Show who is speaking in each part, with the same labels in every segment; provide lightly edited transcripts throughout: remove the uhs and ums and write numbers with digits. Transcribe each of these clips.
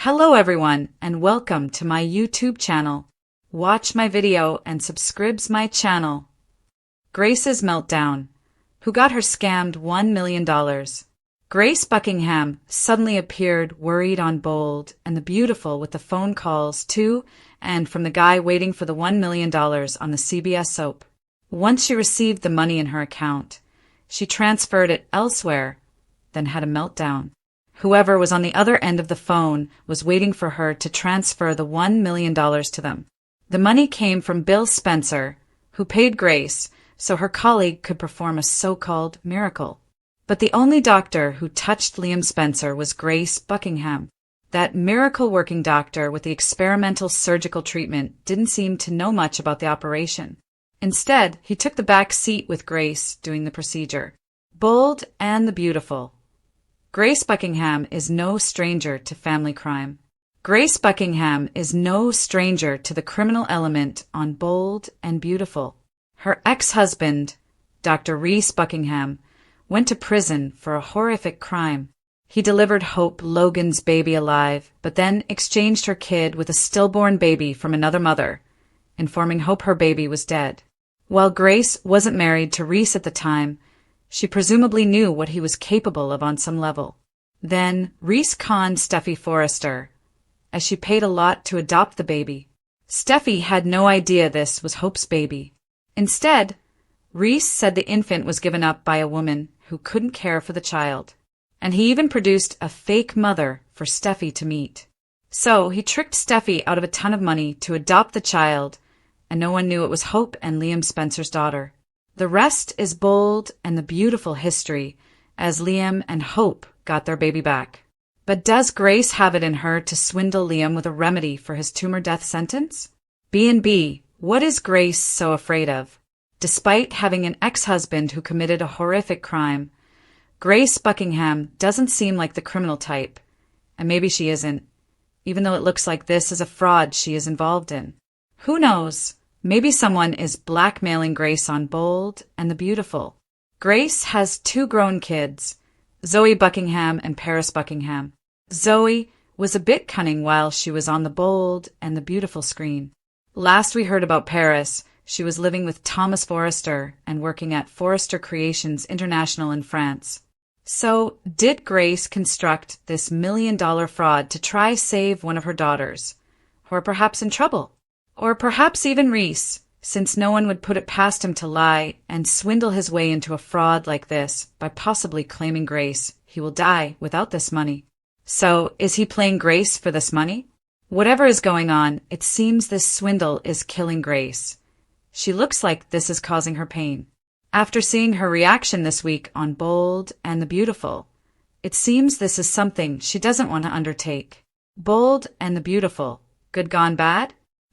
Speaker 1: Hello everyone and welcome to my YouTube channel. Watch my video and subscribes my channel. Grace's Meltdown. Who got her scammed $1 million? Grace Buckingham suddenly appeared worried on Bold and the Beautiful with the phone calls to and from the guy waiting for the $1 million on the CBS soap. Once she received the money in her account, she transferred it elsewhere, then had a meltdown. Whoever was on the other end of the phone was waiting for her to transfer the $1 million to them. The money came from Bill Spencer, who paid Grace so her colleague could perform a so-called miracle. But the only doctor who touched Liam Spencer was Grace Buckingham. That miracle-working doctor with the experimental surgical treatment didn't seem to know much about the operation. Instead, he took the back seat with Grace doing the procedure. Bold and the Beautiful. Grace Buckingham is no stranger to family crime. Grace Buckingham is no stranger to the criminal element on Bold and Beautiful. Her ex-husband, Dr. Reese Buckingham, went to prison for a horrific crime. He delivered Hope Logan's baby alive, but then exchanged her kid with a stillborn baby from another mother, informing Hope her baby was dead. While Grace wasn't married to Reese at the time, she presumably knew what he was capable of on some level. Then Reese conned Steffi Fraudster, as she paid a lot to adopt the baby. Steffi had no idea this was Hope's baby. Instead, Reese said the infant was given up by a woman who couldn't care for the child, and he even produced a fake mother for Steffi to meet. So he tricked Steffi out of a ton of money to adopt the child, and no one knew it was Hope and Liam Spencer's daughter. The rest is Bold and the Beautiful history, as Liam and Hope got their baby back. But does Grace have it in her to swindle Liam with a remedy for his tumor death sentence? B&B, what is Grace so afraid of? Despite having an ex-husband who committed a horrific crime, Grace Buckingham doesn't seem like the criminal type, and maybe she isn't, even though it looks like this is a fraud she is involved in. Who knows? Maybe someone is blackmailing Grace on Bold and the Beautiful. Grace has 2 grown kids, Zoe Buckingham and Paris Buckingham. Zoe was a bit cunning while she was on the Bold and the Beautiful screen. Last we heard about Paris, she was living with Thomas Fraudster and working at Fraudster Creations International in France. So, did Grace construct this $1 million fraud to try save one of her daughters? Or perhaps in trouble? Or perhaps even Reese, since no one would put it past him to lie and swindle his way into a fraud like this by possibly claiming Grace he will die without this money. So, is he playing Grace for this money? Whatever is going on, it seems this swindle is killing Grace. She looks like this is causing her pain. After seeing her reaction this week on Bold and the Beautiful, it seems this is something she doesn't want to undertake. Bold and the Beautiful, good gone bad?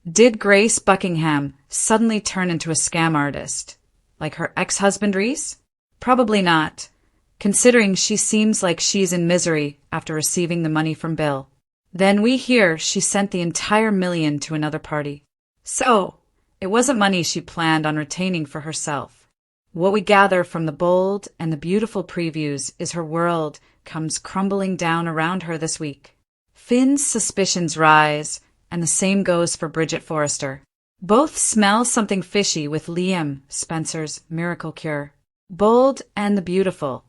Speaker 1: Did Grace Buckingham suddenly turn into a scam artist, like her ex-husband Reese? Probably not, considering she seems like she's in misery after receiving the money from Bill. Then we hear she sent the entire $1 million to another party. So, it wasn't money she planned on retaining for herself. What we gather from the Bold and the Beautiful previews is her world comes crumbling down around her this week. Finn's suspicions rise, and the same goes for Bridget Fraudster. Both smell something fishy with Liam Spencer's miracle cure. Bold and the Beautiful.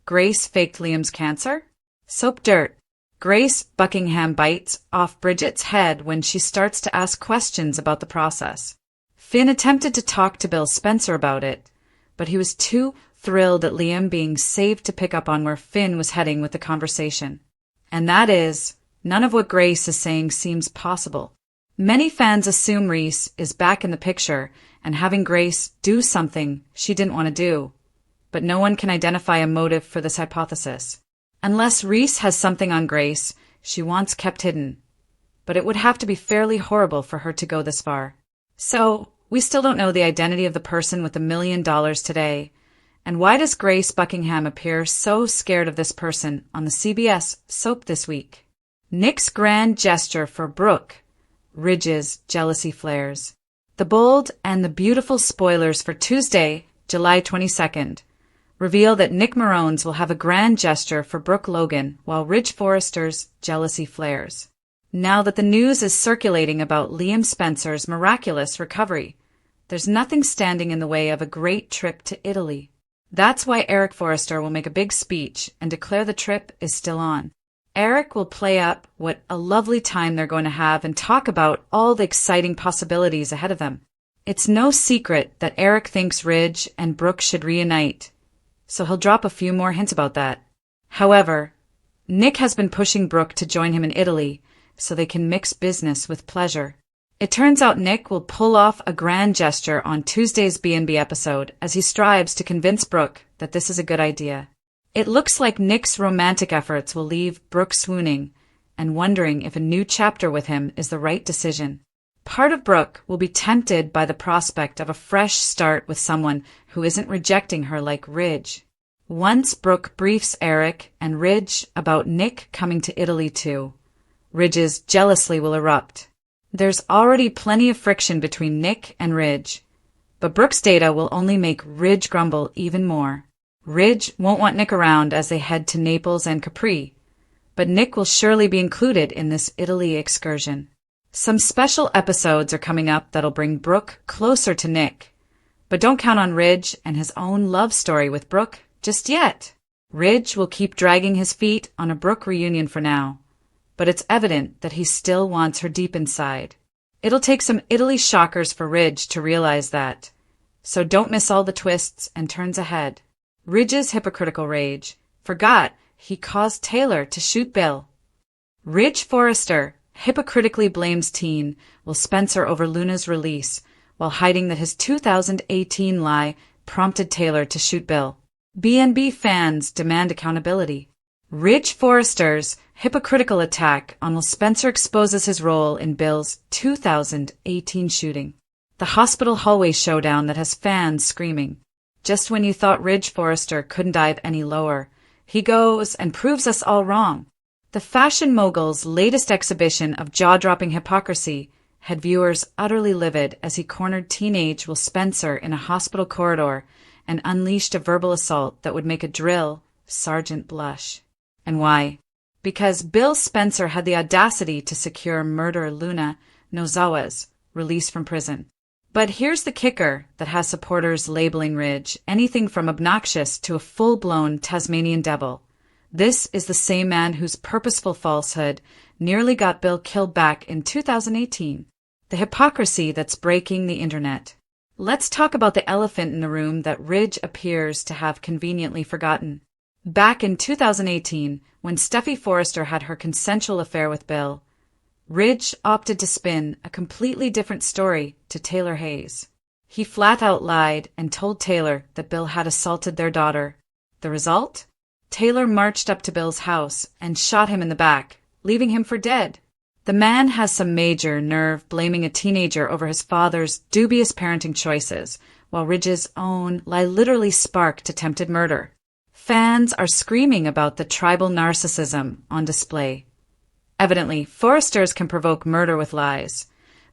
Speaker 1: Grace faked Liam's cancer? Soap dirt. Grace Buckingham bites off Bridget's head when she starts to ask questions about the process. Finn attempted to talk to Bill Spencer about it, but he was too thrilled at Liam being saved to pick up on where Finn was heading with the conversation. And that is, none of what Grace is saying seems possible. Many fans assume Reese is back in the picture and having Grace do something she didn't want to do, but no one can identify a motive for this hypothesis. Unless Reese has something on Grace she wants kept hidden, but it would have to be fairly horrible for her to go this far. So, we still don't know the identity of the person with the $1 million today, and why does Grace Buckingham appear so scared of this person on the CBS soap this week? Nick's grand gesture for Brooke. Ridge's jealousy flares. The Bold and the Beautiful spoilers for Tuesday, July 22nd, reveal that Nick Marone's will have a grand gesture for Brooke Logan while Ridge Forrester's jealousy flares. Now that the news is circulating about Liam Spencer's miraculous recovery, there's nothing standing in the way of a great trip to Italy. That's why Eric Forrester will make a big speech and declare the trip is still on. Eric will play up what a lovely time they're going to have and talk about all the exciting possibilities ahead of them. It's no secret that Eric thinks Ridge and Brooke should reunite, so he'll drop a few more hints about that. However, Nick has been pushing Brooke to join him in Italy so they can mix business with pleasure. It turns out Nick will pull off a grand gesture on Tuesday's B&B episode as he strives to convince Brooke that this is a good idea. It looks like Nick's romantic efforts will leave Brooke swooning and wondering if a new chapter with him is the right decision. Part of Brooke will be tempted by the prospect of a fresh start with someone who isn't rejecting her like Ridge. Once Brooke briefs Eric and Ridge about Nick coming to Italy too, Ridge's jealousy will erupt. There's already plenty of friction between Nick and Ridge, but Brooke's data will only make Ridge grumble even more. Ridge won't want Nick around as they head to Naples and Capri, but Nick will surely be included in this Italy excursion. Some special episodes are coming up that'll bring Brooke closer to Nick, but don't count on Ridge and his own love story with Brooke just yet. Ridge will keep dragging his feet on a Brooke reunion for now, but it's evident that he still wants her deep inside. It'll take some Italy shockers for Ridge to realize that, so don't miss all the twists and turns ahead. Ridge's hypocritical rage forgot he caused Taylor to shoot Bill. Ridge Forrester hypocritically blames Teen Will Spencer over Luna's release while hiding that his 2018 lie prompted Taylor to shoot Bill. B&B fans demand accountability. Ridge Forrester's hypocritical attack on Will Spencer exposes his role in Bill's 2018 shooting. The hospital hallway showdown that has fans screaming. Just when you thought Ridge Forrester couldn't dive any lower, he goes and proves us all wrong. The fashion mogul's latest exhibition of jaw-dropping hypocrisy had viewers utterly livid as he cornered teenage Will Spencer in a hospital corridor and unleashed a verbal assault that would make a drill sergeant blush. And why? Because Bill Spencer had the audacity to secure murderer Luna Nozawa's release from prison. But here's the kicker that has supporters labeling Ridge anything from obnoxious to a full-blown Tasmanian devil. This is the same man whose purposeful falsehood nearly got Bill killed back in 2018. The hypocrisy that's breaking the internet. Let's talk about the elephant in the room that Ridge appears to have conveniently forgotten. Back in 2018, when Steffi Forrester had her consensual affair with Bill, Ridge opted to spin a completely different story to Taylor Hayes. He flat out lied and told Taylor that Bill had assaulted their daughter. The result? Taylor marched up to Bill's house and shot him in the back, leaving him for dead. The man has some major nerve blaming a teenager over his father's dubious parenting choices, while Ridge's own lie literally sparked attempted murder. Fans are screaming about the tribal narcissism on display. Evidently, Forresters can provoke murder with lies,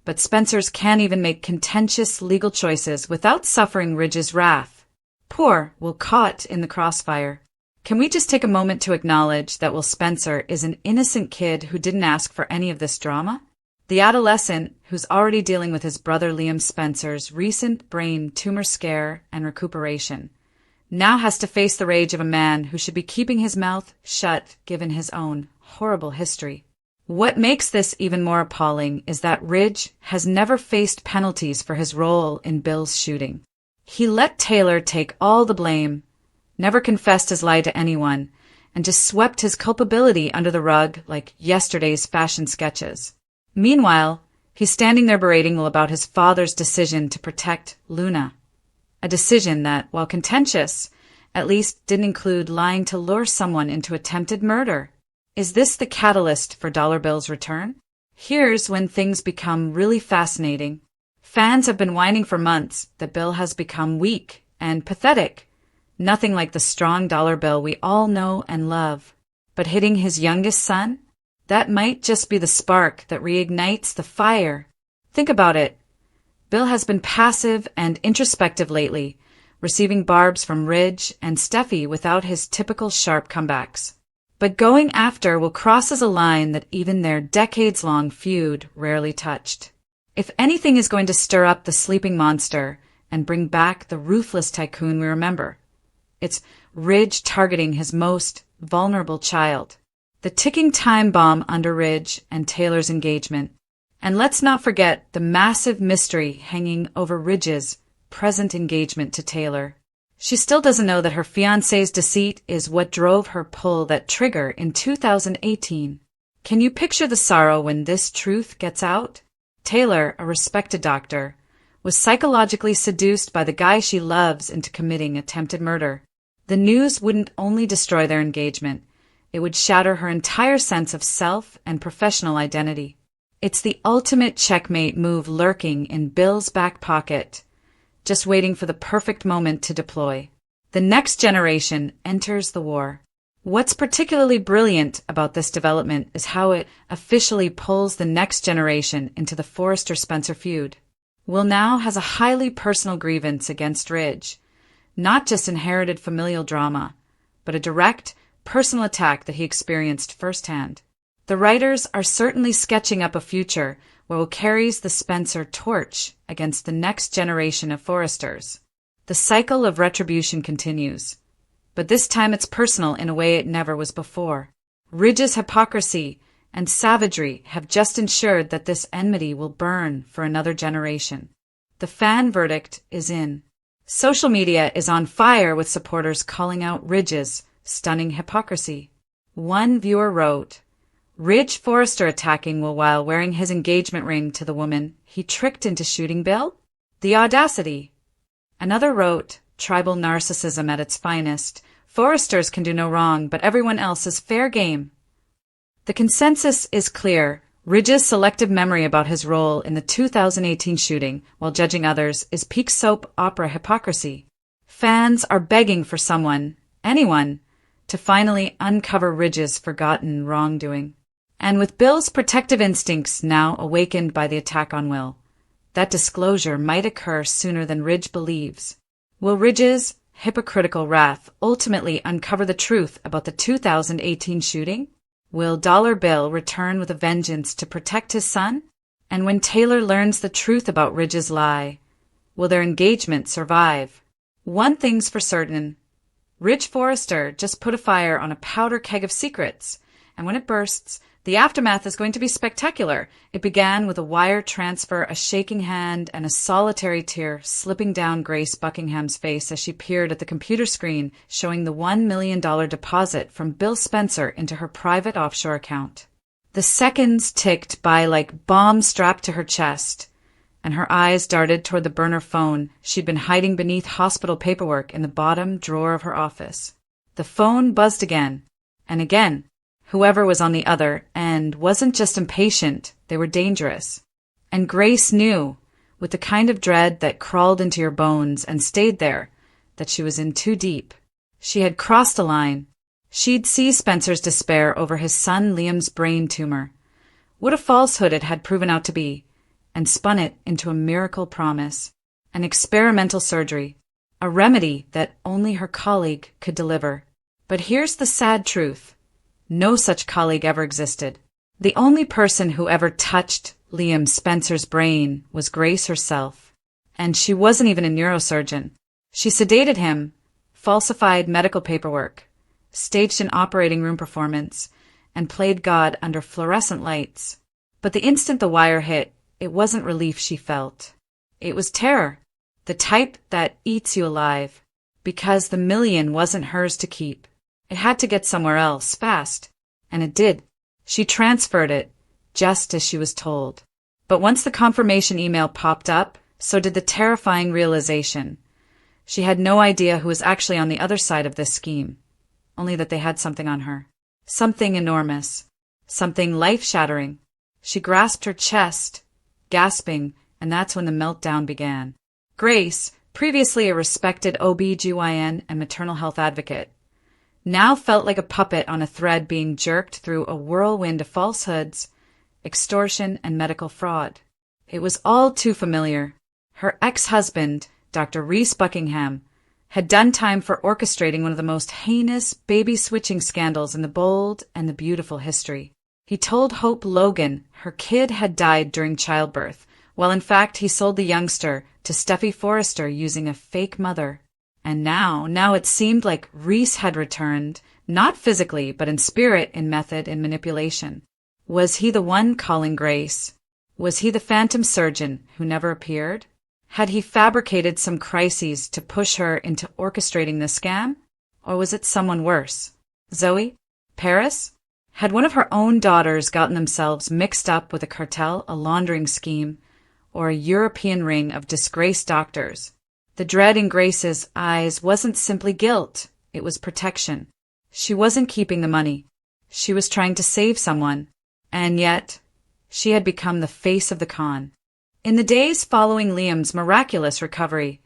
Speaker 1: but Spencers can't even make contentious legal choices without suffering Ridge's wrath. Poor Will caught in the crossfire. Can we just take a moment to acknowledge that Will Spencer is an innocent kid who didn't ask for any of this drama? The adolescent who's already dealing with his brother Liam Spencer's recent brain tumor scare and recuperation now has to face the rage of a man who should be keeping his mouth shut given his own horrible history. What makes this even more appalling is that Ridge has never faced penalties for his role in Bill's shooting. He let Taylor take all the blame, never confessed his lie to anyone, and just swept his culpability under the rug like yesterday's fashion sketches. Meanwhile, he's standing there berating Will about his father's decision to protect Luna. A decision that, while contentious, at least didn't include lying to lure someone into attempted murder. Is this the catalyst for Dollar Bill's return? Here's when things become really fascinating. Fans have been whining for months that Bill has become weak and pathetic. Nothing like the strong dollar bill we all know and love. But hitting his youngest son? That might just be the spark that reignites the fire. Think about it. Bill has been passive and introspective lately, receiving barbs from Ridge and Steffi without his typical sharp comebacks. but going after Will crosses a line that even their decades-long feud rarely touched. If anything is going to stir up the sleeping monster and bring back the ruthless tycoon we remember, it's Ridge targeting his most vulnerable child. The ticking time bomb under Ridge and Taylor's engagement. And let's not forget the massive mystery hanging over Ridge's present engagement to Taylor. She still doesn't know that her fiancé's deceit is what drove her pull that trigger in 2018. Can you picture the sorrow when this truth gets out? Taylor, a respected doctor, was psychologically seduced by the guy she loves into committing attempted murder. The news wouldn't only destroy their engagement, it would shatter her entire sense of self and professional identity. It's the ultimate checkmate move lurking in Bill's back pocket, just waiting for the perfect moment to deploy. The next generation enters the war. What's particularly brilliant about this development is how it officially pulls the next generation into the Fraudster-Spencer feud. Will now has a highly personal grievance against Ridge, not just inherited familial drama, but a direct, personal attack that he experienced firsthand. The writers are certainly sketching up a future where Will carries the Spencer torch against the next generation of Fraudsters. The cycle of retribution continues, but this time it's personal in a way it never was before. Ridge's hypocrisy and savagery have just ensured that this enmity will burn for another generation. The fan verdict is in. Social media is on fire with supporters calling out Ridge's stunning hypocrisy. One viewer wrote, "Ridge Fraudster attacking Will while wearing his engagement ring to the woman he tricked into shooting Bill? The audacity." Another wrote, "Tribal narcissism at its finest. Fraudsters can do no wrong, but everyone else is fair game." The consensus is clear. Ridge's selective memory about his role in the 2018 shooting, while judging others, is peak soap opera hypocrisy. Fans are begging for someone, anyone, to finally uncover Ridge's forgotten wrongdoing. And with Bill's protective instincts now awakened by the attack on Will, that disclosure might occur sooner than Ridge believes. Will Ridge's hypocritical wrath ultimately uncover the truth about the 2018 shooting? Will Dollar Bill return with a vengeance to protect his son? And when Taylor learns the truth about Ridge's lie, will their engagement survive? One thing's for certain. Ridge Fraudster just put a fire on a powder keg of secrets, and when it bursts, the aftermath is going to be spectacular. It began with a wire transfer, a shaking hand, and a solitary tear slipping down Grace Buckingham's face as she peered at the computer screen showing the $1 million deposit from Bill Spencer into her private offshore account. The seconds ticked by like bombs strapped to her chest, and her eyes darted toward the burner phone she'd been hiding beneath hospital paperwork in the bottom drawer of her office. The phone buzzed again, and again. Whoever was on the other end wasn't just impatient, they were dangerous. And Grace knew, with the kind of dread that crawled into your bones and stayed there, that she was in too deep. She had crossed a line. She'd see Spencer's despair over his son Liam's brain tumor. What a falsehood it had proven out to be, and spun it into a miracle promise, an experimental surgery, a remedy that only her colleague could deliver. But here's the sad truth. No such colleague ever existed. The only person who ever touched Liam Spencer's brain was Grace herself. And she wasn't even a neurosurgeon. She sedated him, falsified medical paperwork, staged an operating room performance, and played God under fluorescent lights. But the instant the wire hit, it wasn't relief she felt. It was terror, the type that eats you alive, because the million wasn't hers to keep. It had to get somewhere else, fast. And it did. She transferred it, just as she was told. But once the confirmation email popped up, so did the terrifying realization. She had no idea who was actually on the other side of this scheme, only that they had something on her. Something enormous. Something life-shattering. She grasped her chest, gasping, and that's when the meltdown began. Grace, previously a respected OB/GYN and maternal health advocate, now felt like a puppet on a thread being jerked through a whirlwind of falsehoods, extortion, and medical fraud. It was all too familiar. Her ex-husband, Dr. Reese Buckingham, had done time for orchestrating one of the most heinous baby-switching scandals in the bold and the beautiful history. He told Hope Logan her kid had died during childbirth, while in fact he sold the youngster to Steffi Fraudster using a fake mother. And now it seemed like Reese had returned, not physically, but in spirit, in method, in manipulation. Was he the one calling Grace? Was he the phantom surgeon who never appeared? Had he fabricated some crises to push her into orchestrating the scam? Or was it someone worse? Zoe? Paris? Had one of her own daughters gotten themselves mixed up with a cartel, a laundering scheme, or a European ring of disgraced doctors? The dread in Grace's eyes wasn't simply guilt, it was protection. She wasn't keeping the money. She was trying to save someone. And yet, she had become the face of the con. In the days following Liam's miraculous recovery,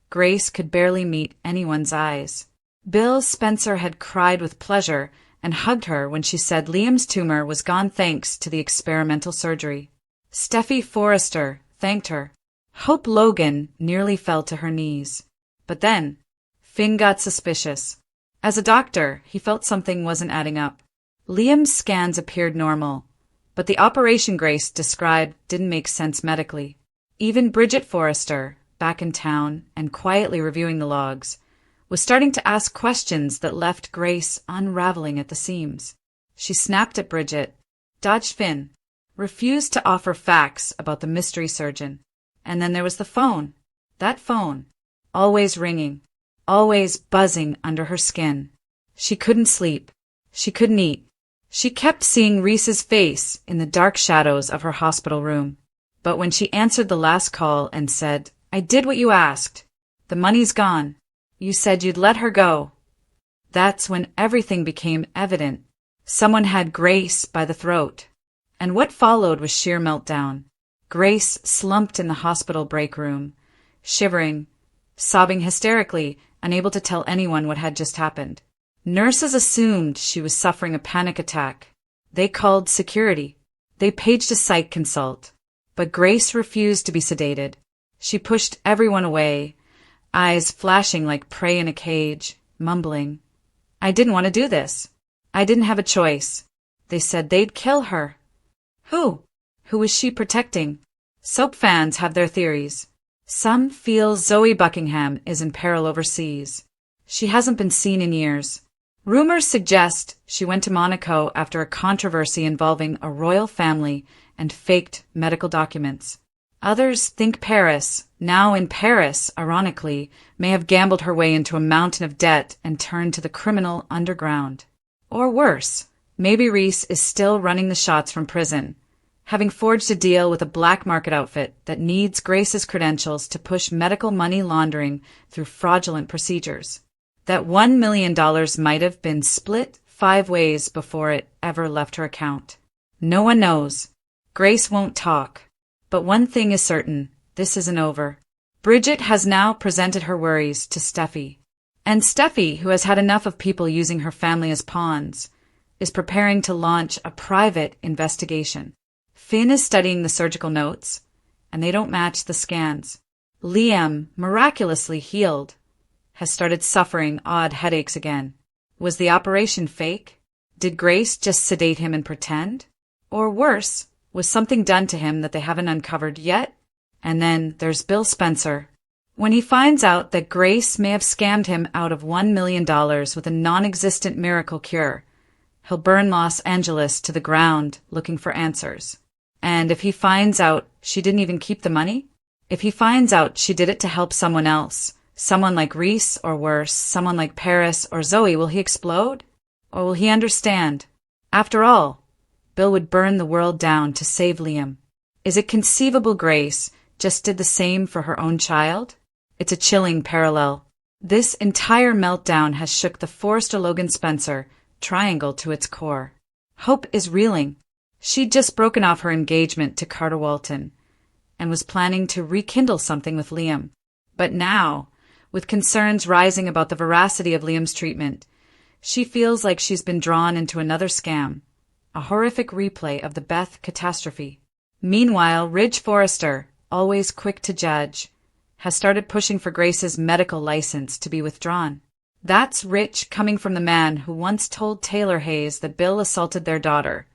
Speaker 1: Grace could barely meet anyone's eyes. Bill Spencer had cried with pleasure and hugged her when she said Liam's tumor was gone thanks to the experimental surgery. Steffi Fraudster thanked her. Hope Logan nearly fell to her knees. But then, Finn got suspicious. As a doctor, he felt something wasn't adding up. Liam's scans appeared normal, but the operation Grace described didn't make sense medically. Even Bridget Fraudster, back in town and quietly reviewing the logs, was starting to ask questions that left Grace unraveling at the seams. She snapped at Bridget, dodged Finn, refused to offer facts about the mystery surgeon. And then there was the phone. That phone. Always ringing. Always buzzing under her skin. She couldn't sleep. She couldn't eat. She kept seeing Reese's face in the dark shadows of her hospital room. But when she answered the last call and said, "I did what you asked. The money's gone. You said you'd let her go." That's when everything became evident. Someone had Grace by the throat. And what followed was sheer meltdown. Grace slumped in the hospital break room, shivering, sobbing hysterically, unable to tell anyone what had just happened. Nurses assumed she was suffering a panic attack. They called security. They paged a psych consult. But Grace refused to be sedated. She pushed everyone away, eyes flashing like prey in a cage, mumbling, "I didn't want to do this. I didn't have a choice. They said they'd kill her." Who? Who was she protecting? Soap fans have their theories. Some feel Zoe Buckingham is in peril overseas. She hasn't been seen in years. Rumors suggest she went to Monaco after a controversy involving a royal family and faked medical documents. Others think Paris, now in Paris, ironically, may have gambled her way into a mountain of debt and turned to the criminal underground. Or worse, maybe Reese is still running the shots from prison, having forged a deal with a black market outfit that needs Grace's credentials to push medical money laundering through fraudulent procedures. That $1 million might have been split 5 ways before it ever left her account. No one knows. Grace won't talk. But one thing is certain, this isn't over. Bridget has now presented her worries to Steffi. And Steffi, who has had enough of people using her family as pawns, is preparing to launch a private investigation. Finn is studying the surgical notes, and they don't match the scans. Liam, miraculously healed, has started suffering odd headaches again. Was the operation fake? Did Grace just sedate him and pretend? Or worse, was something done to him that they haven't uncovered yet? And then there's Bill Spencer. When he finds out that Grace may have scammed him out of $1 million with a non-existent miracle cure, he'll burn Los Angeles to the ground looking for answers. And if he finds out she didn't even keep the money? If he finds out she did it to help someone else, someone like Reese, or worse, someone like Paris or Zoe, will he explode? Or will he understand? After all, Bill would burn the world down to save Liam. Is it conceivable Grace just did the same for her own child? It's a chilling parallel. This entire meltdown has shook the Fraudster-Logan-Spencer triangle to its core. Hope is reeling. She'd just broken off her engagement to Carter Walton and was planning to rekindle something with Liam. But now, with concerns rising about the veracity of Liam's treatment, she feels like she's been drawn into another scam, a horrific replay of the Beth catastrophe. Meanwhile, Ridge Fraudster, always quick to judge, has started pushing for Grace's medical license to be withdrawn. That's rich coming from the man who once told Taylor Hayes that Bill assaulted their daughter,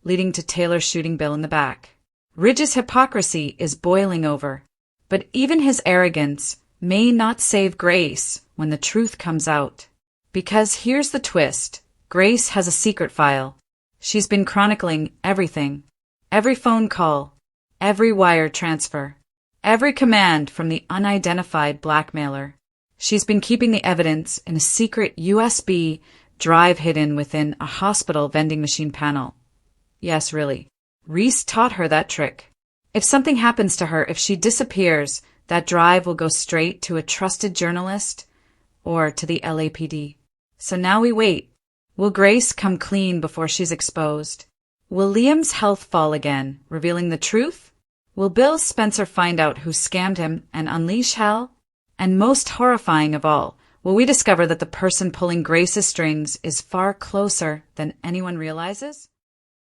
Speaker 1: leading to Taylor shooting Bill in the back. Ridge's hypocrisy is boiling over, but even his arrogance may not save Grace when the truth comes out. Because here's the twist. Grace has a secret file. She's been chronicling everything. Every phone call, every wire transfer, every command from the unidentified blackmailer. She's been keeping the evidence in a secret USB drive hidden within a hospital vending machine panel. Yes, really. Reese taught her that trick. If something happens to her, if she disappears, that drive will go straight to a trusted journalist or to the LAPD. So now we wait. Will Grace come clean before she's exposed? Will Liam's health fall again, revealing the truth? Will Bill Spencer find out who scammed him and unleash hell? And most horrifying of all, will we discover that the person pulling Grace's strings is far closer than anyone realizes?